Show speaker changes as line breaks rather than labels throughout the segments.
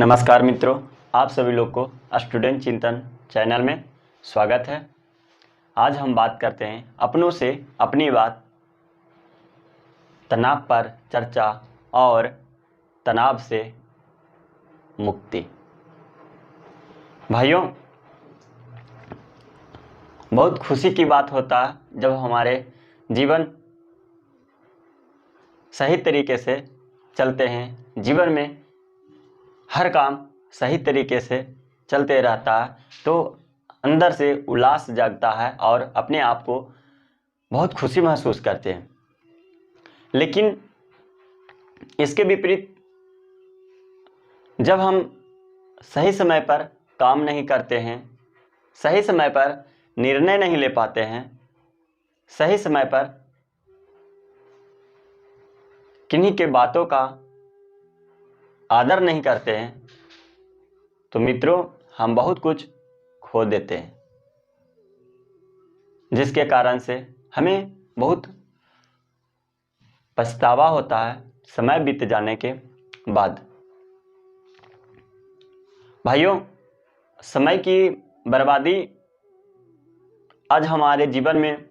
नमस्कार मित्रों, आप सभी लोग को स्टूडेंट चिंतन चैनल में स्वागत है। आज हम बात करते हैं अपनों से अपनी बात, तनाव पर चर्चा और तनाव से मुक्ति। भाइयों, बहुत खुशी की बात होता है जब हमारे जीवन सही तरीके से चलते हैं, जीवन में हर काम सही तरीके से चलते रहता है तो अंदर से उल्लास जागता है और अपने आप को बहुत खुशी महसूस करते हैं। लेकिन इसके विपरीत जब हम सही समय पर काम नहीं करते हैं, सही समय पर निर्णय नहीं ले पाते हैं, सही समय पर किन्हीं के बातों का आदर नहीं करते हैं, तो मित्रों हम बहुत कुछ खो देते हैं, जिसके कारण से हमें बहुत पछतावा होता है समय बीत जाने के बाद। भाइयों, समय की बर्बादी आज हमारे जीवन में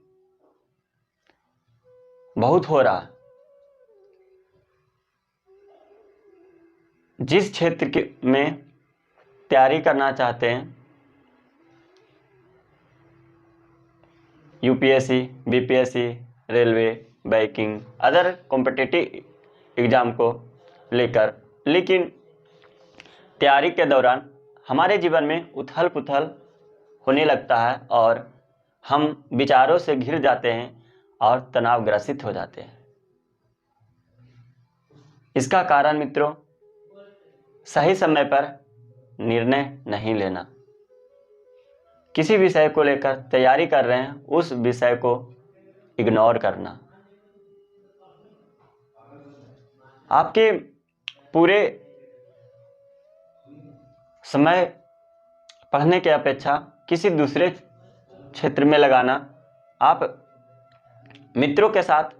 बहुत हो रहा है। जिस क्षेत्र में तैयारी करना चाहते हैं, UPSC, BPSC, railway, banking, other competitive exam को लेकर, लेकिन तैयारी के दौरान हमारे जीवन में उथल पुथल होने लगता है और हम विचारों से घिर जाते हैं और तनावग्रसित हो जाते हैं। इसका कारण मित्रों सही समय पर निर्णय नहीं लेना। किसी विषय को लेकर तैयारी कर रहे हैं, उस विषय को इग्नोर करना। आपके पूरे समय पढ़ने की अपेक्षा किसी दूसरे क्षेत्र में लगाना, आप मित्रों के साथ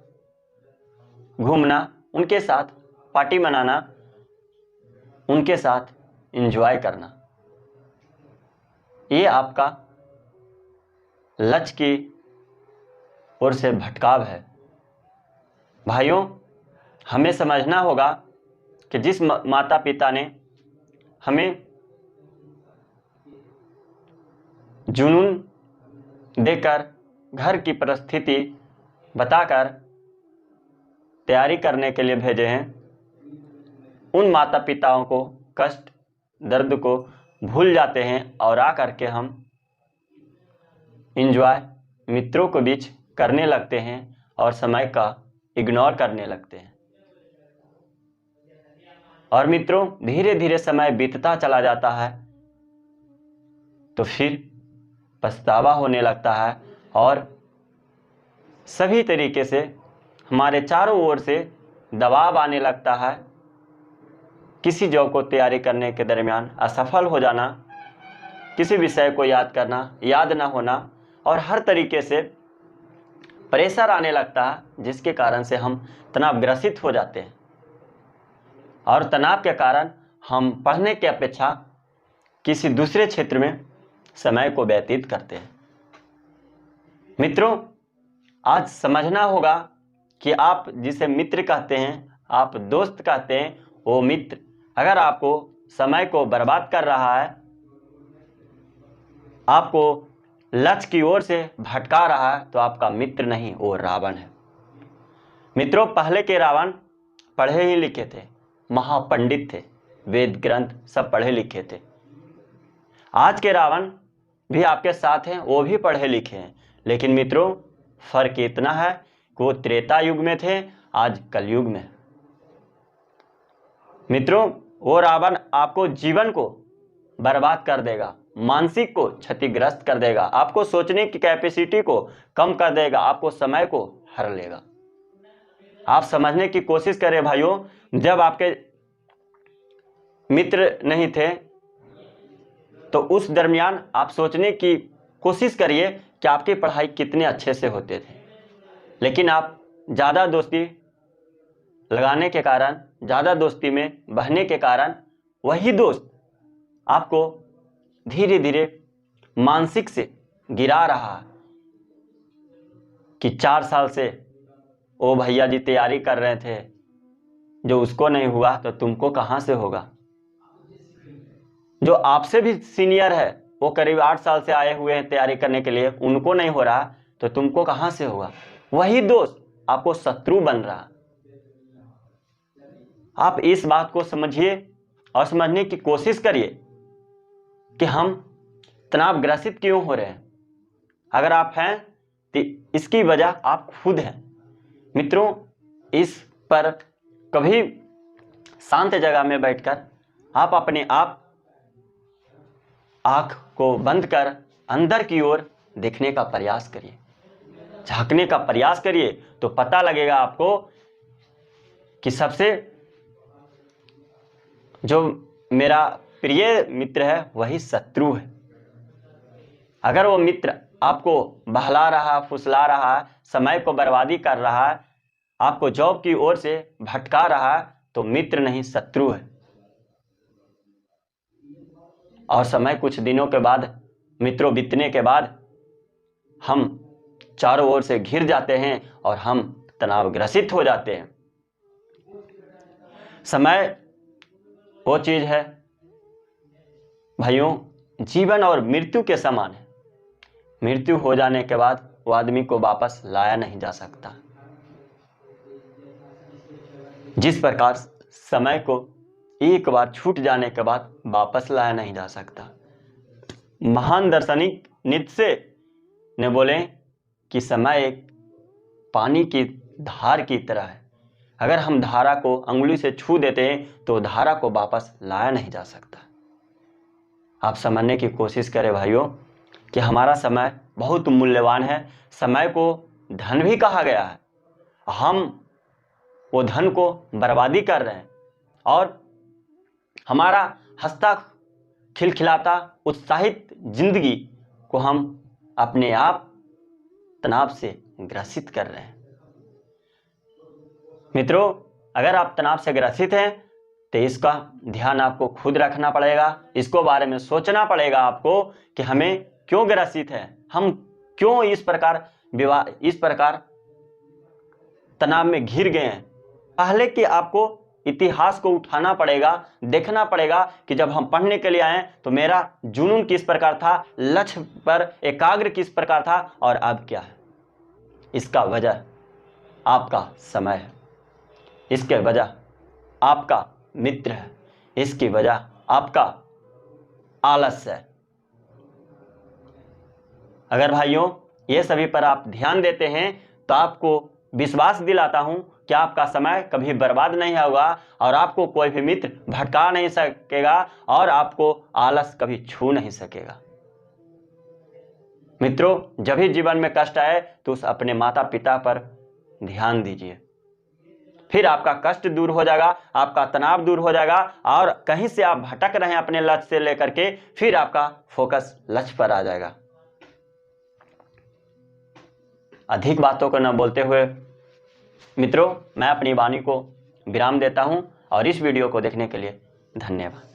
घूमना, उनके साथ पार्टी मनाना, उनके साथ एंजॉय करना, ये आपका लक्ष्य की ओर से भटकाव है। भाइयों, हमें समझना होगा कि जिस माता पिता ने हमें जुनून देकर, घर की परिस्थिति बताकर तैयारी करने के लिए भेजे हैं, उन माता पिताओं को कष्ट, दर्द को भूल जाते हैं और आकर के हम एंजॉय मित्रों के बीच करने लगते हैं और समय का इग्नोर करने लगते हैं। और मित्रों, धीरे धीरे समय बीतता चला जाता है तो फिर पछतावा होने लगता है और सभी तरीके से हमारे चारों ओर से दबाव आने लगता है। किसी जॉब को तैयारी करने के दरमियान असफल हो जाना, किसी विषय को याद करना, याद ना होना और हर तरीके से प्रेशर आने लगता है, जिसके कारण से हम तनावग्रसित हो जाते हैं और तनाव के कारण हम पढ़ने की अपेक्षा किसी दूसरे क्षेत्र में समय को व्यतीत करते हैं। मित्रों, आज समझना होगा कि आप जिसे मित्र कहते हैं, आप दोस्त कहते हैं, वो मित्र अगर आपको समय को बर्बाद कर रहा है, आपको लक्ष्य की ओर से भटका रहा है, तो आपका मित्र नहीं, वो रावण है। मित्रों, पहले के रावण पढ़े ही लिखे थे, महापंडित थे, वेद ग्रंथ सब पढ़े लिखे थे। आज के रावण भी आपके साथ हैं, वो भी पढ़े लिखे हैं, लेकिन मित्रों फर्क इतना है कि वो त्रेता युग में थे, आज कलयुग में। मित्रों, वो रावण आपको जीवन को बर्बाद कर देगा, मानसिक को क्षतिग्रस्त कर देगा, आपको सोचने की कैपेसिटी को कम कर देगा, आपको समय को हर लेगा। आप समझने की कोशिश करें भाइयों, जब आपके मित्र नहीं थे तो उस दरमियान आप सोचने की कोशिश करिए कि आपकी पढ़ाई कितने अच्छे से होते थे, लेकिन आप ज़्यादा दोस्ती लगाने के कारण, ज़्यादा दोस्ती में बहने के कारण वही दोस्त आपको धीरे धीरे मानसिक से गिरा रहा है कि 4 साल से वो भैया जी तैयारी कर रहे थे, जो उसको नहीं हुआ तो तुमको कहाँ से होगा। जो आपसे भी सीनियर है, वो करीब 8 साल से आए हुए हैं तैयारी करने के लिए, उनको नहीं हो रहा तो तुमको कहाँ से होगा। वही दोस्त आपको शत्रु बन रहा। आप इस बात को समझिए और समझने की कोशिश करिए कि हम तनाव ग्रसित क्यों हो रहे हैं। अगर आप हैं तो इसकी वजह आप खुद हैं। मित्रों, इस पर कभी शांत जगह में बैठकर आप अपने आप आँख को बंद कर अंदर की ओर देखने का प्रयास करिए, झांकने का प्रयास करिए, तो पता लगेगा आपको कि सबसे जो मेरा प्रिय मित्र है वही शत्रु है। अगर वो मित्र आपको बहला रहा, फुसला रहा, समय को बर्बादी कर रहा है, आपको जॉब की ओर से भटका रहा है, तो मित्र नहीं शत्रु है। और समय कुछ दिनों के बाद, मित्रों बीतने के बाद, हम चारों ओर से घिर जाते हैं और हम तनावग्रसित हो जाते हैं। समय वो चीज है भाइयों, जीवन और मृत्यु के समान है। मृत्यु हो जाने के बाद वो आदमी को वापस लाया नहीं जा सकता। जिस प्रकार समय को एक बार छूट जाने के बाद वापस लाया नहीं जा सकता। महान दार्शनिक नीत्शे ने बोले कि समय एक पानी की धार की तरह है। अगर हम धारा को अंगुली से छू देते हैं तो धारा को वापस लाया नहीं जा सकता। आप समझने की कोशिश करें भाइयों कि हमारा समय बहुत मूल्यवान है। समय को धन भी कहा गया है। हम वो धन को बर्बादी कर रहे हैं और हमारा हंसता खिलखिलाता उत्साहित जिंदगी को हम अपने आप तनाव से ग्रसित कर रहे हैं। मित्रों, अगर आप तनाव से ग्रसित हैं तो इसका ध्यान आपको खुद रखना पड़ेगा। इसको बारे में सोचना पड़ेगा आपको कि हमें क्यों ग्रसित है, हम क्यों इस प्रकार तनाव में घिर गए हैं। पहले कि आपको इतिहास को उठाना पड़ेगा, देखना पड़ेगा कि जब हम पढ़ने के लिए आए तो मेरा जुनून किस प्रकार था, लक्ष्य पर एकाग्र किस प्रकार था और अब क्या है। इसका वजह आपका समय है, इसके वजह आपका मित्र है, इसकी वजह आपका आलस्य है। अगर भाइयों ये सभी पर आप ध्यान देते हैं तो आपको विश्वास दिलाता हूं कि आपका समय कभी बर्बाद नहीं होगा और आपको कोई भी मित्र भटका नहीं सकेगा और आपको आलस कभी छू नहीं सकेगा। मित्रों, जब भी जीवन में कष्ट आए तो उस अपने माता पिता पर ध्यान दीजिए, फिर आपका कष्ट दूर हो जाएगा, आपका तनाव दूर हो जाएगा और कहीं से आप भटक रहे हैं अपने लक्ष्य से लेकर के, फिर आपका फोकस लक्ष्य पर आ जाएगा। अधिक बातों को न बोलते हुए मित्रों, मैं अपनी वाणी को विराम देता हूं और इस वीडियो को देखने के लिए धन्यवाद।